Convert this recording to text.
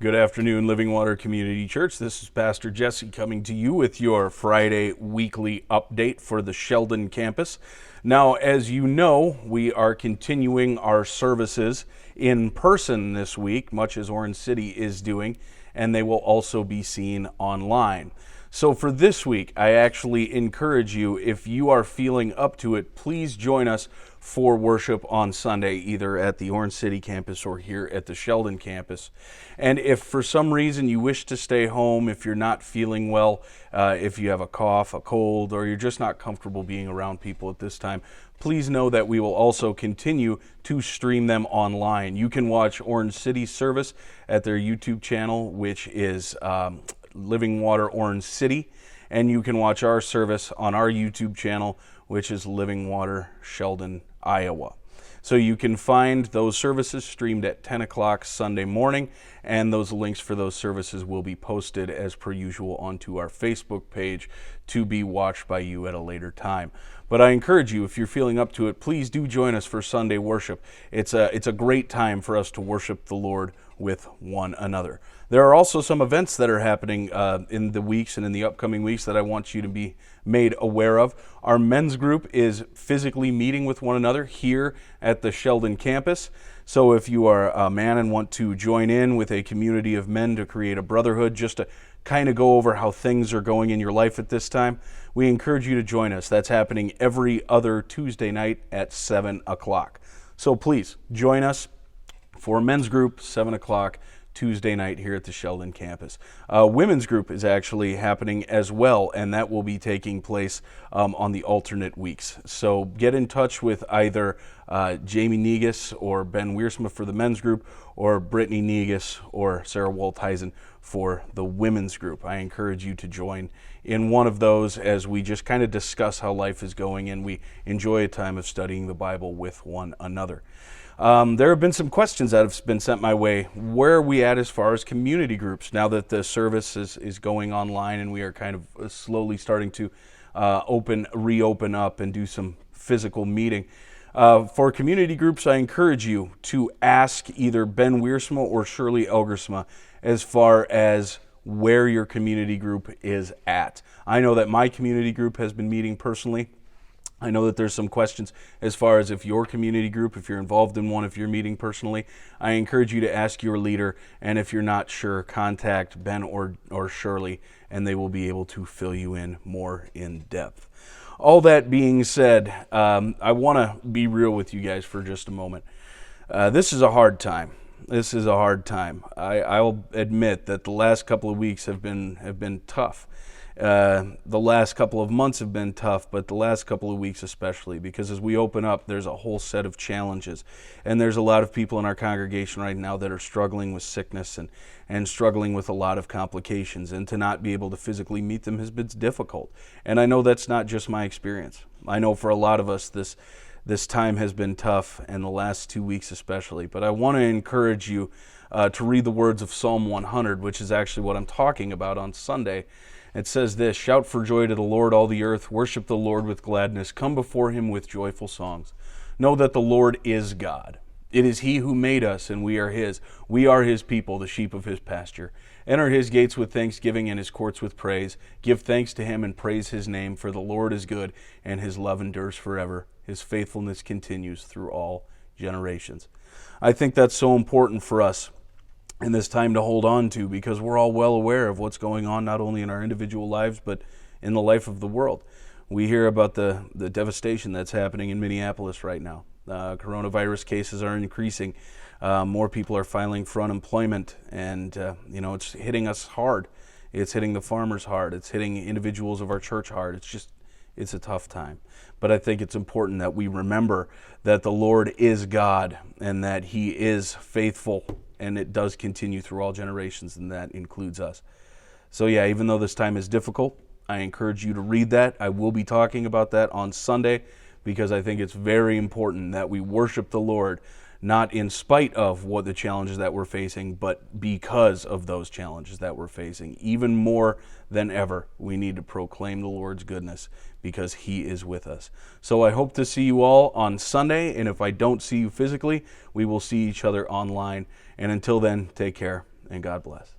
Good afternoon, Living Water Community Church. This is Pastor Jesse coming to you with your Friday weekly update for the Sheldon campus. Now, as you know, we are continuing our services in person this week, much as Orange City is doing, and they will also be seen online. So for this week, I actually encourage you, if you are feeling up to it, please join us for worship on Sunday, either at the Orange City campus or here at the Sheldon campus. And if for some reason you wish to stay home, if you're not feeling well, if you have a cough, a cold, or you're just not comfortable being around people at this time, please know that we will also continue to stream them online. You can watch Orange City's service at their YouTube channel, which is Living Water Orange City, and you can watch our service on our YouTube channel, which is Living Water Sheldon, Iowa. So you can find those services streamed at 10 o'clock Sunday morning, and those links for those services will be posted as per usual onto our Facebook page to be watched by you at a later time. But I encourage you, if you're feeling up to it, please do join us for Sunday worship. It's a great time for us to worship the Lord with one another. There are also some events that are happening in the weeks and in the upcoming weeks that I want you to be made aware of. Our men's group is physically meeting with one another here at the Sheldon campus. So if you are a man and want to join in with a community of men to create a brotherhood, just to kind of go over how things are going in your life at this time, we encourage you to join us. That's happening every other Tuesday night at 7 o'clock. So please join us for men's group, 7 o'clock Tuesday night here at the Sheldon campus. Women's group is actually happening as well, and that will be taking place on the alternate weeks. So get in touch with either Jamie Negus or Ben Wiersma for the men's group, or Brittany Negus or Sarah Waltheisen for the women's group. I encourage you to join in one of those as we just kind of discuss how life is going and we enjoy a time of studying the Bible with one another. There have been some questions that have been sent my way. Where are we at as far as community groups now that the service is going online and we are kind of slowly starting to reopen up and do some physical meeting? For community groups, I encourage you to ask either Ben Wiersma or Shirley Elgersma as far as where your community group is at. I know that my community group has been meeting personally. I know that there's some questions as far as if your community group, if you're involved in one, if you're meeting personally. I encourage you to ask your leader, and if you're not sure, contact Ben or Shirley, and they will be able to fill you in more in depth. All that being said, I want to be real with you guys for just a moment. This is a hard time. This is a hard time. I'll admit that the last couple of weeks have been tough. The last couple of months have been tough, but the last couple of weeks especially, because as we open up, there's a whole set of challenges. And there's a lot of people in our congregation right now that are struggling with sickness and struggling with a lot of complications. And to not be able to physically meet them has been difficult. And I know that's not just my experience. I know for a lot of us, this time has been tough, and the last 2 weeks especially. But I want to encourage you to read the words of Psalm 100, which is actually what I'm talking about on Sunday. It says this: "Shout for joy to the Lord, all the earth. Worship the Lord with gladness. Come before him with joyful songs. Know that the Lord is God. It is he who made us, and we are his. We are his people, the sheep of his pasture. Enter his gates with thanksgiving and his courts with praise. Give thanks to him and praise his name, for the Lord is good, and his love endures forever. His faithfulness continues through all generations." I think that's so important for us in this time to hold on to, because we're all well aware of what's going on, not only in our individual lives, but in the life of the world. We hear about the devastation that's happening in Minneapolis right now. Coronavirus cases are increasing. More people are filing for unemployment, and it's hitting us hard. It's hitting the farmers hard. It's hitting individuals of our church hard. It's a tough time. But I think it's important that we remember that the Lord is God and that he is faithful, and it does continue through all generations, and that includes us. So yeah, even though this time is difficult, I encourage you to read that. I will be talking about that on Sunday, because I think it's very important that we worship the Lord, not in spite of what the challenges that we're facing, but because of those challenges that we're facing. Even more than ever, we need to proclaim the Lord's goodness, because he is with us. So I hope to see you all on Sunday, and if I don't see you physically, we will see each other online. And until then, take care. and God bless.